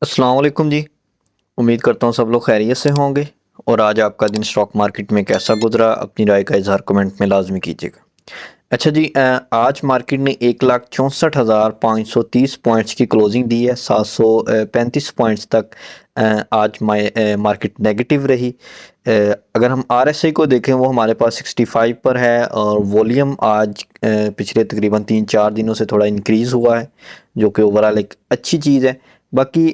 अस्सलाम वालेकुम जी। उम्मीद करता हूँ सब लोग खैरियत से होंगे। और आज आपका दिन स्टॉक मार्केट में कैसा गुजरा, अपनी राय का इजहार कमेंट में लाजमी कीजिएगा। अच्छा जी, आज मार्केट ने 1,64,530 पॉइंट्स की क्लोजिंग दी है। 735 पॉइंट्स तक आज मार्केट नेगेटिव रही। अगर हम आरएसआई को देखें, वो हमारे पास 65 पर है और वॉल्यूम आज पिछले तकरीबन 3-4 दिनों से थोड़ा इंक्रीज़ हुआ है, जो कि ओवरऑल एक अच्छी चीज़ है। बाकी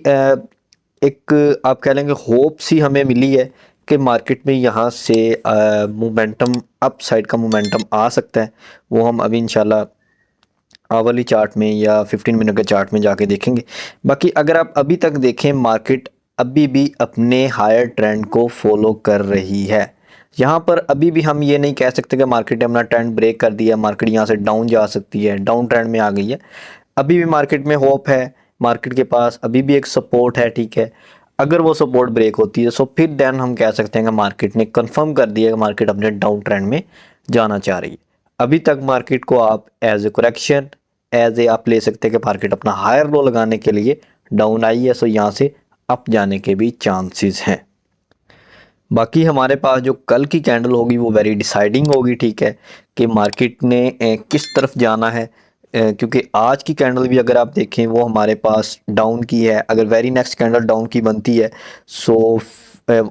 एक आप कह लेंगे होप सी हमें मिली है कि मार्केट में यहाँ से मोमेंटम, अप साइड का मोमेंटम आ सकता है। वो हम अभी इंशाल्लाह आवरली चार्ट में या 15 मिनट के चार्ट में जाके देखेंगे। बाकी अगर आप अभी तक देखें, मार्केट अभी भी अपने हायर ट्रेंड को फॉलो कर रही है। यहाँ पर अभी भी हम ये नहीं कह सकते कि मार्केट ने अपना ट्रेंड ब्रेक कर दिया, मार्केट यहाँ से डाउन जा सकती है, डाउन ट्रेंड में आ गई है। अभी भी मार्केट में होप है, मार्केट के पास अभी भी एक सपोर्ट है, ठीक है। अगर वो सपोर्ट ब्रेक होती है, सो फिर देन हम कह सकते हैं कि मार्केट ने कंफर्म कर दिया कि मार्केट अपने डाउन ट्रेंड में जाना चाह रही है। अभी तक मार्केट को आप as a correction, as a आप ले सकते हैं कि मार्केट अपना हायर लो लगाने के लिए डाउन आई है, सो यहाँ से अप जाने के भी चांसेस हैं। बाकी हमारे पास जो कल की कैंडल होगी वो वेरी डिसाइडिंग होगी, ठीक है, कि मार्केट ने किस तरफ जाना है। क्योंकि आज की कैंडल भी अगर आप देखें, वो हमारे पास डाउन की है। अगर वेरी नेक्स्ट कैंडल डाउन की बनती है, सो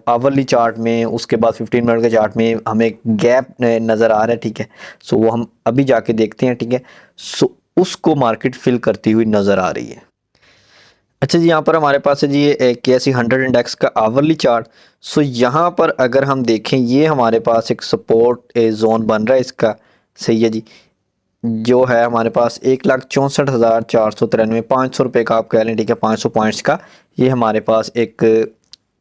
आवरली चार्ट में, उसके बाद 15 मिनट के चार्ट में हमें गैप नज़र आ रहा है, ठीक है। सो वो हम अभी जाके देखते हैं, ठीक है। सो उसको मार्केट फिल करती हुई नज़र आ रही है। अच्छा जी, यहाँ पर हमारे पास है जी ये KSE 100 इंडेक्स का आवरली चार्ट। सो यहाँ पर अगर हम देखें, ये हमारे पास एक सपोर्ट जोन बन रहा है इसका। सही है जी। जो है हमारे पास 1,64,493, 500 रुपये का आप कह लें, ठीक है, 500 पॉइंट्स का। ये हमारे पास एक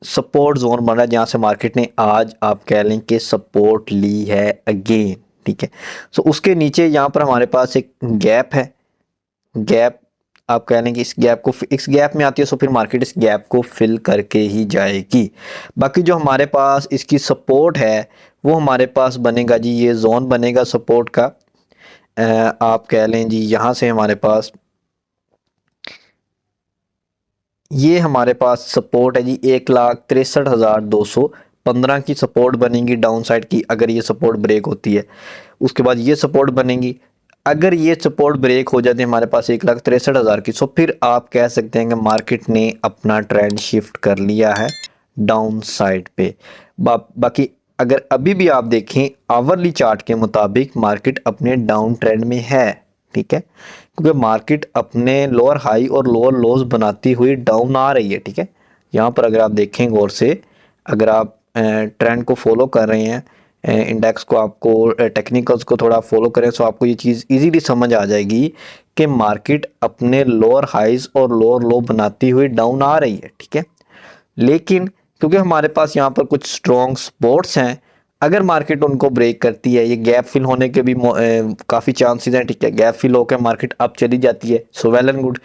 सपोर्ट जोन बन रहा है, जहाँ से मार्केट ने आज आप कह लें कि सपोर्ट ली है अगेन, ठीक है। सो उसके नीचे यहाँ पर हमारे पास एक गैप है। गैप आप कह लें कि इस गैप में आती है, सो फिर मार्केट इस गैप को फिल करके ही जाएगी। बाकी जो हमारे पास इसकी सपोर्ट है, वो हमारे पास बनेगा जी, ये जोन बनेगा सपोर्ट का। आप कह लें जी, यहाँ से हमारे पास ये हमारे पास सपोर्ट है जी, 1,63,215 की सपोर्ट बनेगी डाउन साइड की, अगर ये सपोर्ट ब्रेक होती है। उसके बाद ये सपोर्ट बनेगी। अगर ये सपोर्ट ब्रेक हो जाती है हमारे पास 1,63,000 की, सो फिर आप कह सकते हैं कि मार्केट ने अपना ट्रेंड शिफ्ट कर लिया है डाउन साइड पे। बाकी अगर अभी भी आप देखें, आवरली चार्ट के मुताबिक मार्केट अपने डाउन ट्रेंड में है, ठीक है। क्योंकि मार्केट अपने लोअर हाई और लोअर लोज बनाती हुई डाउन आ रही है, ठीक है। यहाँ पर अगर आप देखें गौर से, अगर आप ट्रेंड को फॉलो कर रहे हैं, इंडेक्स को, आपको टेक्निकल्स को थोड़ा फॉलो करें, तो आपको ये चीज़ इजीली समझ आ जाएगी कि मार्केट अपने लोअर हाइज और लोअर लो बनाती हुई डाउन आ रही है, ठीक है। लेकिन क्योंकि हमारे पास यहाँ पर कुछ स्ट्रॉन्ग सपोर्ट्स हैं, अगर मार्केट उनको ब्रेक करती है, ये गैप फिल होने के भी काफ़ी चांसेस हैं, ठीक है। गैप फिल होकर मार्केट अप चली जाती है, सो वेल एंड गुड।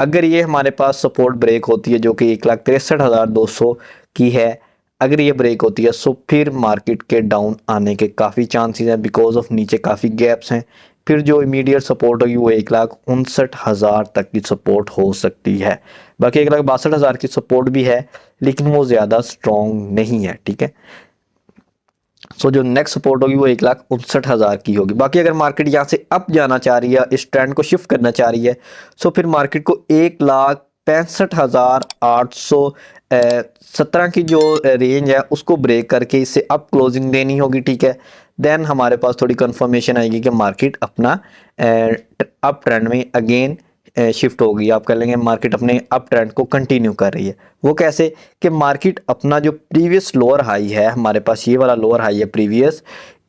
अगर ये हमारे पास सपोर्ट ब्रेक होती है, जो कि 1,63,200 की है, अगर ये ब्रेक होती है, सो फिर मार्केट के डाउन आने के काफ़ी चांसेस हैं, बिकॉज ऑफ नीचे काफ़ी गैप्स हैं। फिर जो इमीडिएट सपोर्ट होगी वो 1,59,000 तक की सपोर्ट हो सकती है। बाकी 1,62,000 की सपोर्ट भी है, लेकिन वो ज़्यादा स्ट्रॉन्ग नहीं है, ठीक है। सो जो नेक्स्ट सपोर्ट होगी वो 1,59,000 की होगी। बाकी अगर मार्केट यहाँ से अप जाना चाह रही है, इस ट्रेंड को शिफ्ट करना चाह रही है, सो फिर मार्केट को 1,65,817 की जो रेंज है, उसको ब्रेक करके इससे अप क्लोजिंग देनी होगी, ठीक है। देन हमारे पास थोड़ी कंफर्मेशन आएगी कि मार्केट अपना अप ट्रेंड में अगेन शिफ्ट होगी। आप कह लेंगे मार्केट अपने अप ट्रेंड को कंटिन्यू कर रही है। वो कैसे, कि मार्केट अपना जो प्रीवियस लोअर हाई है, हमारे पास ये वाला लोअर हाई है प्रीवियस,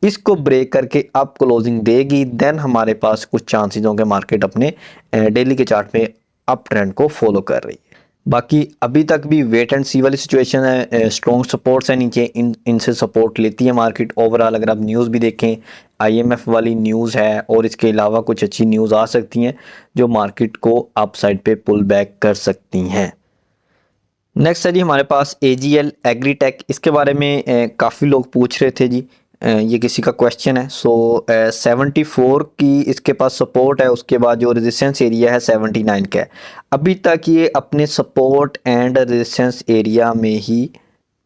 इसको ब्रेक करके अप क्लोजिंग देगी। देन हमारे पास कुछ चांसेस होंगे मार्केट अपने डेली के चार्ट में अप ट्रेंड को फॉलो कर रही है। बाकी अभी तक भी वेट एंड सी वाली सिचुएशन है। स्ट्रॉन्ग सपोर्ट्स है नीचे, इनसे सपोर्ट लेती है मार्केट ओवरऑल। अगर आप न्यूज़ भी देखें, IMF वाली न्यूज़ है, और इसके अलावा कुछ अच्छी न्यूज़ आ सकती हैं जो मार्केट को अप साइड पे पुल बैक कर सकती हैं। नेक्स्ट है जी हमारे पास AGL एग्रीटेक। इसके बारे में काफ़ी लोग पूछ रहे थे जी। ये किसी का क्वेश्चन है। सो 74 की इसके पास सपोर्ट है, उसके बाद जो रेजिस्टेंस एरिया है 79 का है। अभी तक ये अपने सपोर्ट एंड रेजिस्टेंस एरिया में ही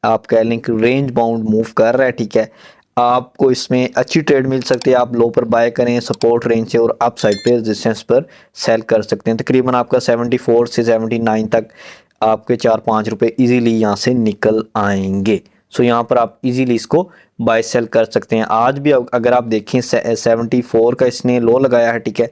आप कह लें कि रेंज बाउंड मूव कर रहा है, ठीक है। आपको इसमें अच्छी ट्रेड मिल सकती है, आप लो पर बाय करें सपोर्ट रेंज से और अप साइड पे रेजिस्टेंस पर सेल कर सकते हैं। तकरीबन आपका 74 से 79 तक आपके 4-5 रुपए इजीली यहाँ से निकल आएंगे। सो यहाँ पर आप इजीली इसको बाय सेल कर सकते हैं। आज भी अगर आप देखें 74 का इसने लो लगाया है, ठीक है।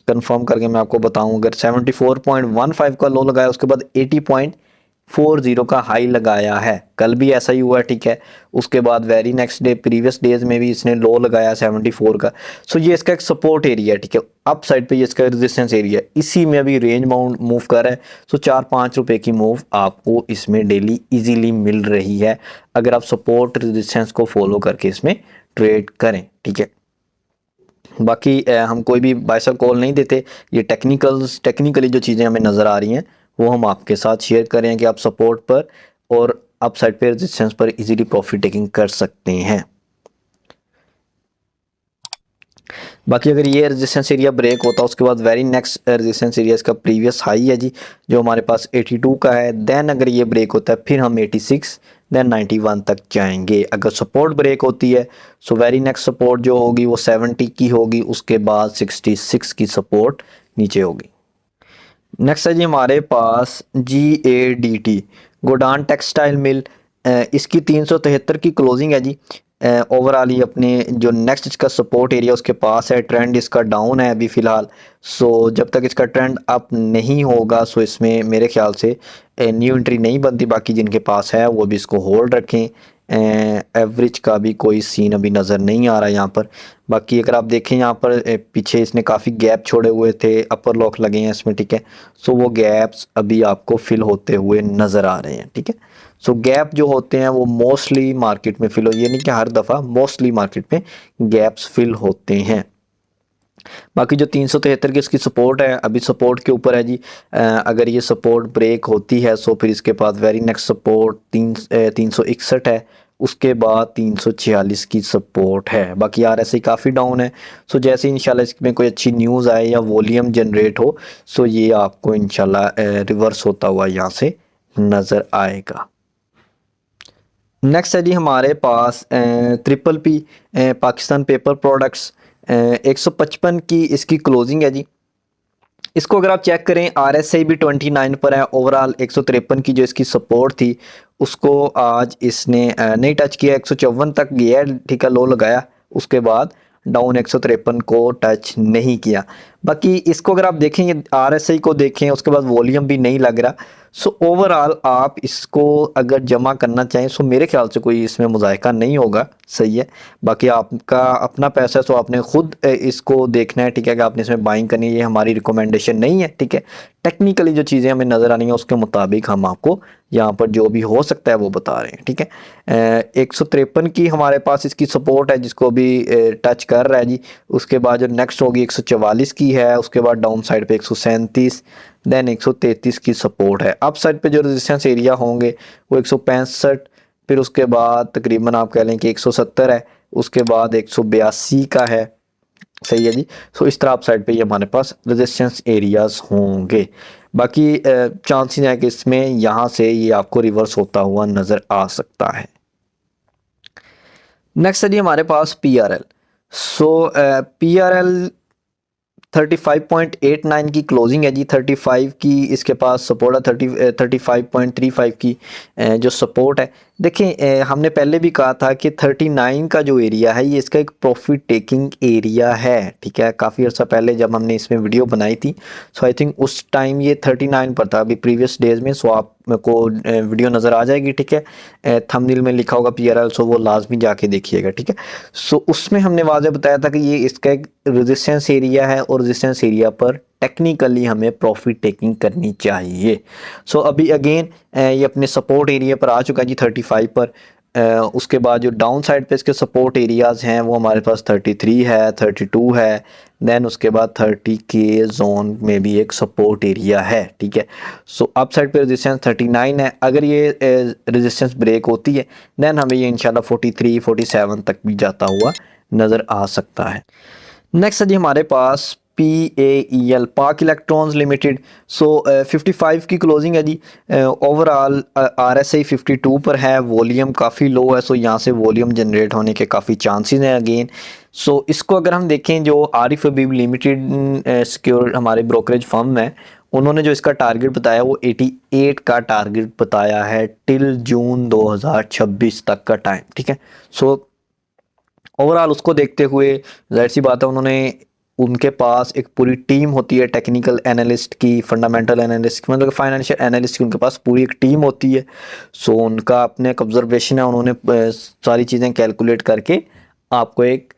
कंफर्म करके मैं आपको बताऊं, अगर 74.15 का लो लगाया, उसके बाद 80.40 का हाई लगाया है, कल भी ऐसा ही हुआ, ठीक है। उसके बाद very next day previous days में भी इसने लो लगाया 74 का। सो ये इसका एक सपोर्ट एरिया है, ठीक है। अप साइड पे ये इसका रेजिस्टेंस एरिया है, इसी में अभी रेंज बाउंड मूव कर रहा है। सो 4-5 रुपए की मूव आपको इसमें डेली इजीली मिल रही है, अगर आप सपोर्ट रेजिस्टेंस को फॉलो करके इसमें ट्रेड करें, ठीक है। बाकी हम कोई भी बाय सेल कॉल नहीं देते, ये टेक्निकली जो चीज़ें हमें नज़र आ रही हैं वो हम आपके साथ शेयर कर रहे हैं कि आप सपोर्ट पर और अप साइड पे रेजिस्टेंस पर इजीली प्रॉफिट टेकिंग कर सकते हैं। बाकी अगर ये रेजिस्टेंस एरिया ब्रेक होता है, उसके बाद वेरी नेक्स्ट रेजिस्टेंस एरिया इसका प्रीवियस हाई है जी, जो हमारे पास 82 का है। देन अगर ये ब्रेक होता है फिर हम 86 देन 91 तक जाएंगे। अगर सपोर्ट ब्रेक होती है सो वेरी नेक्स्ट सपोर्ट जो होगी वो 70 की होगी, उसके बाद 66 की सपोर्ट नीचे होगी। नेक्स्ट है जी हमारे पास GADT, गोडान टेक्सटाइल मिल। इसकी 373 की क्लोजिंग है जी। ओवरऑल ये अपने जो नेक्स्ट इसका सपोर्ट एरिया उसके पास है, ट्रेंड इसका डाउन है अभी फ़िलहाल। सो जब तक इसका ट्रेंड अप नहीं होगा सो इसमें मेरे ख्याल से न्यू एंट्री नहीं बनती। बाकी जिनके पास है वो भी इसको होल्ड रखें। एवरेज का भी कोई सीन अभी नज़र नहीं आ रहा है यहाँ पर। बाकी अगर आप देखें यहाँ पर पीछे इसने काफ़ी गैप छोड़े हुए थे, अपर लॉक लगे हैं इसमें, ठीक है। सो वो गैप्स अभी आपको फिल होते हुए नज़र आ रहे हैं, ठीक है। सो गैप जो होते हैं वो मोस्टली मार्केट में फिल हो, ये नहीं कि हर दफ़ा, मोस्टली मार्केट में गैप्स फिल होते हैं। बाकी जो 373 की इसकी सपोर्ट है, अभी सपोर्ट के ऊपर है जी। अगर ये सपोर्ट ब्रेक होती है सो फिर इसके बाद वेरी नेक्स्ट सपोर्ट 361 है, उसके बाद 346 की सपोर्ट है। बाकी RSI काफ़ी डाउन है। सो जैसे इंशाल्लाह इसमें कोई अच्छी न्यूज़ आए या वॉल्यूम जनरेट हो सो ये आपको इंशाल्लाह रिवर्स होता हुआ यहाँ से नज़र आएगा। नेक्स्ट है जी हमारे पास PP पाकिस्तान पेपर प्रोडक्ट्स। 155 की इसकी क्लोजिंग है जी। इसको अगर आप चेक करें RSI भी 29 पर है। ओवरऑल 153 की जो इसकी सपोर्ट थी उसको आज इसने नहीं टच किया, 154 तक गया, ठीक है, लो लगाया, उसके बाद डाउन 153 को टच नहीं किया। बाकी इसको अगर आप देखें, ये RSI को देखें, उसके बाद वॉल्यूम भी नहीं लग रहा। सो ओवरऑल आप इसको अगर जमा करना चाहें सो मेरे ख्याल से कोई इसमें मुज़ायका नहीं होगा, सही है। बाकी आपका अपना पैसा है सो आपने खुद इसको देखना है, ठीक है, कि आपने इसमें बाइंग करनी है, ये हमारी रिकमेंडेशन नहीं है, ठीक है। टेक्निकली जो चीज़ें हमें नज़र आनी है उसके मुताबिक हम आपको यहाँ पर जो भी हो सकता है वो बता रहे हैं, ठीक है। 153 की हमारे पास इसकी सपोर्ट है जिसको भी टच कर रहा है जी। उसके बाद जो नेक्स्ट होगी 144 की है, उसके बाद डाउन साइड पे 137, देन 133 की सपोर्ट है। अप साइड पे जो रेजिस्टेंस एरिया होंगे वो 165, फिर उसके बाद तकरीबन आप कह लें कि 170 है, उसके बाद 182 का है, सही है जी। सो इस तरह अप साइड पे ये हमारे पास रेजिस्टेंस एरियाज होंगे। बाकी चांसेस हैं कि इसमें यहाँ से ये आपको रिवर्स होता हुआ नज़र आ सकता है। नेक्स्ट है जी हमारे पास PRL। सो PRL 35.89 की क्लोजिंग है जी। 35 की इसके पास सपोर्ट है, 35.35 की जो सपोर्ट है। देखें हमने पहले भी कहा था कि 39 का जो एरिया है ये इसका एक प्रॉफिट टेकिंग एरिया है, ठीक है। काफ़ी अर्सा पहले जब हमने इसमें वीडियो बनाई थी सो आई थिंक उस टाइम ये 39 पर था, अभी प्रीवियस डेज में। सो आपको वीडियो नज़र आ जाएगी, ठीक है। थंबनेल में लिखा होगा PRL, सो वो लाजमी जाके देखिएगा, ठीक है। सो उसमें हमने वाज़ेह बताया था कि ये इसका एक रेजिस्टेंस एरिया है और रेजिस्टेंस एरिया पर टेक्निकली हमें प्रॉफिट टेकिंग करनी चाहिए। सो अभी अगेन ये अपने सपोर्ट एरिया पर आ चुका है जी 35 पर। उसके बाद जो डाउन साइड पे इसके सपोर्ट एरियाज़ हैं वो हमारे पास 33 है, 32 है। देन उसके बाद 30 के जोन में भी एक सपोर्ट एरिया है, ठीक है। सो अप साइड पे रेजिस्टेंस 39 है। अगर ये रेजिस्टेंस ब्रेक होती है देन हमें ये इंशाल्लाह 43, 47 तक भी जाता हुआ नज़र आ सकता है। नेक्स्ट है जी हमारे पास PAEL, पाक इलेक्ट्रॉन्स लिमिटेड। सो 55 की क्लोजिंग है जी। ओवरऑल RSI 52 पर है, वॉल्यूम काफ़ी लो है, सो यहाँ से वॉल्यूम जनरेट होने के काफ़ी चांसेस हैं अगेन। सो इसको अगर हम देखें, जो आरिफ हबीब लिमिटेड सिक्योर हमारे ब्रोकरेज फर्म है, उन्होंने जो इसका टारगेट बताया वो 88 का टारगेट बताया है टिल जून 2026 तक का टाइम, ठीक है। सो ओवरऑल उसको देखते हुए ज़ाहिर सी बात है, उनके पास एक पूरी टीम होती है टेक्निकल एनालिस्ट की, फंडामेंटल एनालिस्ट की, मतलब फाइनेंशियल एनालिस्ट की, उनके पास पूरी एक टीम होती है। सो उनका अपने एक ऑब्जर्वेशन है, उन्होंने सारी चीज़ें कैलकुलेट करके आपको एक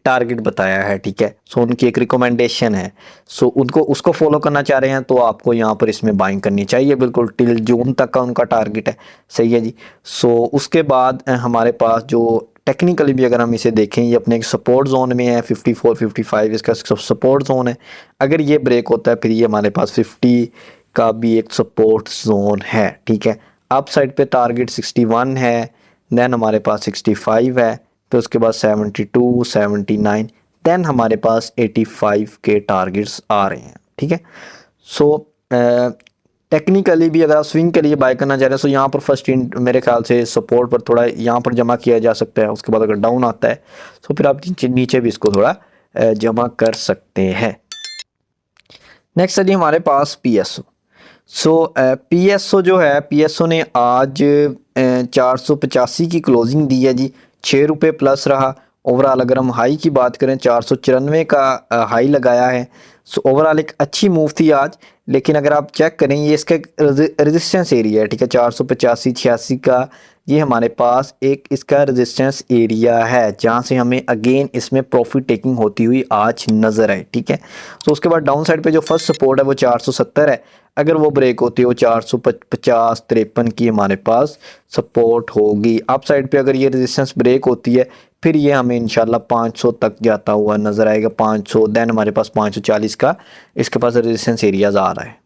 टारगेट बताया है, ठीक है। सो उनकी एक रिकमेंडेशन है, सो उनको उसको फॉलो करना चाह रहे हैं तो आपको यहाँ पर इसमें बाइंग करनी चाहिए, बिल्कुल टिल जून तक का उनका टारगेट है, सही है जी। सो उसके बाद हमारे पास जो टेक्निकली भी अगर हम इसे देखें, ये अपने एक सपोर्ट जोन में है, 54 55 इसका सपोर्ट जोन है। अगर ये ब्रेक होता है फिर ये हमारे पास 50 का भी एक सपोर्ट जोन है, ठीक है। अप साइड पे टारगेट 61 है, देन हमारे पास 65 है, फिर उसके बाद 72 79, देन हमारे पास 85 के टारगेट्स आ रहे हैं, ठीक है। सो टेक्निकली भी अगर आप स्विंग के लिए बाय करना चाह रहे हैं तो यहाँ पर फर्स्ट मेरे ख्याल से सपोर्ट पर थोड़ा यहाँ पर जमा किया जा सकता है। उसके बाद अगर डाउन आता है तो फिर आप नीचे भी इसको थोड़ा जमा कर सकते हैं। नेक्स्ट है जी हमारे पास PSO। सो PSO जो है, PSO ने आज 485 की क्लोजिंग दी है जी, 6 रुपये प्लस रहा। ओवरऑल अगर हम हाई की बात करें 494 का हाई लगाया है। सो ओवरऑल एक अच्छी मूव थी आज, लेकिन अगर आप चेक करें ये इसका रेजिस्टेंस एरिया है, ठीक है। 485 86 का ये हमारे पास एक इसका रेजिस्टेंस एरिया है, जहाँ से हमें अगेन इसमें प्रॉफिट टेकिंग होती हुई आज नज़र आए, ठीक है। तो उसके बाद डाउन साइड पे जो फर्स्ट सपोर्ट है वो 470 है। अगर वो ब्रेक होती है वो 450 53 की हमारे पास सपोर्ट होगी। अप साइड पे अगर ये रेजिस्टेंस ब्रेक होती है फिर ये हमें इंशाल्लाह 500 तक जाता हुआ नज़र आएगा, 500। देन हमारे पास 540 का इसके पास रेजिस्टेंस एरियाज आ रहा है।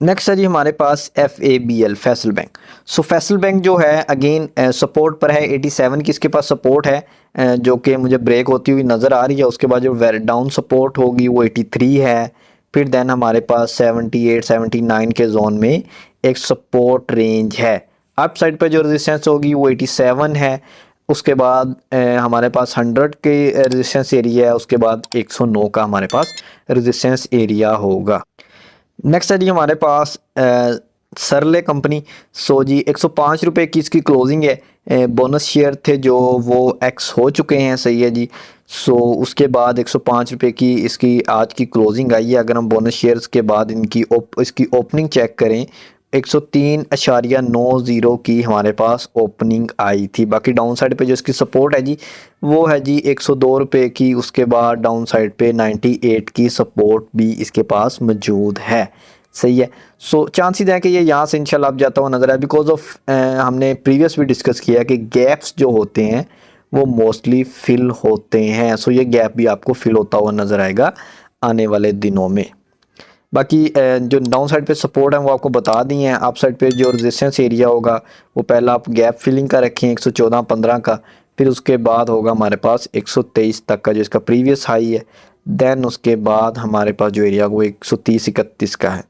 नेक्स्ट है जी हमारे पास FABL, फैसल बैंक। सो फैसल बैंक जो है अगेन सपोर्ट पर है, 87 की इसके पास सपोर्ट है, जो कि मुझे ब्रेक होती हुई नज़र आ रही है। उसके बाद जो डाउन सपोर्ट होगी वो 83 है। फिर देन हमारे पास 78 79 के जोन में एक सपोर्ट रेंज है। अप साइड पर जो रेजिस्टेंस होगी वो 87 है। उसके बाद हमारे पास 100 के रेजिस्टेंस एरिया है। उसके बाद 109 का हमारे पास रेजिस्टेंस एरिया होगा। नेक्स्ट है जी हमारे पास सरले कंपनी। सो जी 105 रुपये की इसकी क्लोजिंग है। बोनस शेयर थे जो वो एक्स हो चुके हैं, सही है जी। सो उसके बाद 105 रुपये की इसकी आज की क्लोजिंग आई है। अगर हम बोनस शेयर्स के बाद इसकी ओपनिंग चेक करें, 103.90 की हमारे पास ओपनिंग आई थी। बाकी डाउन साइड पे जो इसकी सपोर्ट है जी वो है जी 102 रुपये की। उसके बाद डाउन साइड पे 98 की सपोर्ट भी इसके पास मौजूद है, सही है। सो चांसेस है कि ये यहाँ से इंशाल्लाह अब जाता हुआ नजर है, बिकॉज ऑफ हमने प्रीवियस भी डिस्कस किया कि गैप्स जो होते हैं वो मोस्टली फिल होते हैं। सो ये गैप भी आपको फिल होता हुआ नजर आएगा आने वाले दिनों में। बाकी जो डाउन साइड पे सपोर्ट है वो आपको बता दी हैं। अप साइड पे जो रेजिस्टेंस एरिया होगा वो पहला आप गैप फिलिंग का रखें 114.15 का, फिर उसके बाद होगा हमारे पास 123 तक का जो इसका प्रीवियस हाई है। देन उसके बाद हमारे पास जो एरिया वो 130-31 का है।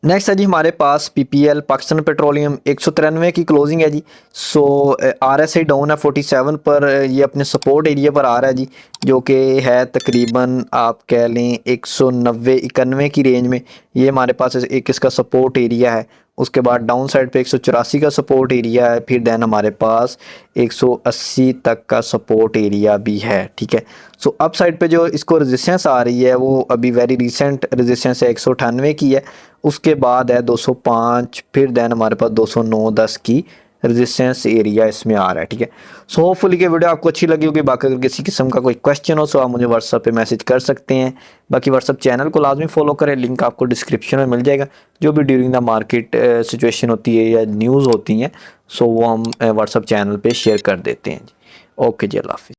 नेक्स्ट है जी हमारे पास PPL, पाकिस्तान पेट्रोलियम, 193 की क्लोजिंग है जी। सो RSI डाउन है 47 पर, ये अपने सपोर्ट एरिया पर आ रहा है जी, जो कि है तकरीबन आप कह लें 190-91 की रेंज में। ये हमारे पास एक इसका सपोर्ट एरिया है। उसके बाद डाउन साइड पे 184 का सपोर्ट एरिया है। फिर देन हमारे पास 180 तक का सपोर्ट एरिया भी है, ठीक है। सो अप साइड पे जो इसको रेजिस्टेंस आ रही है वो अभी वेरी रिसेंट रेजिस्टेंस है 198 की है। उसके बाद है 205, फिर देन हमारे पास 209-10 की रेजिस्टेंस एरिया इसमें आ रहा है, ठीक है। सो होपफुली कि वीडियो आपको अच्छी लगी होगी। बाकी अगर किसी किस्म का कोई क्वेश्चन हो तो आप मुझे व्हाट्सएप पे मैसेज कर सकते हैं। बाकी व्हाट्सएप चैनल को लाजमी फॉलो करें, लिंक आपको डिस्क्रिप्शन में मिल जाएगा। जो भी ड्यूरिंग द मार्केट सिचुएशन होती है या न्यूज़ होती हैं, सो वो हम व्हाट्सएप चैनल पर शेयर कर देते हैं जी। ओके जी, अल्लाह हाफिज़।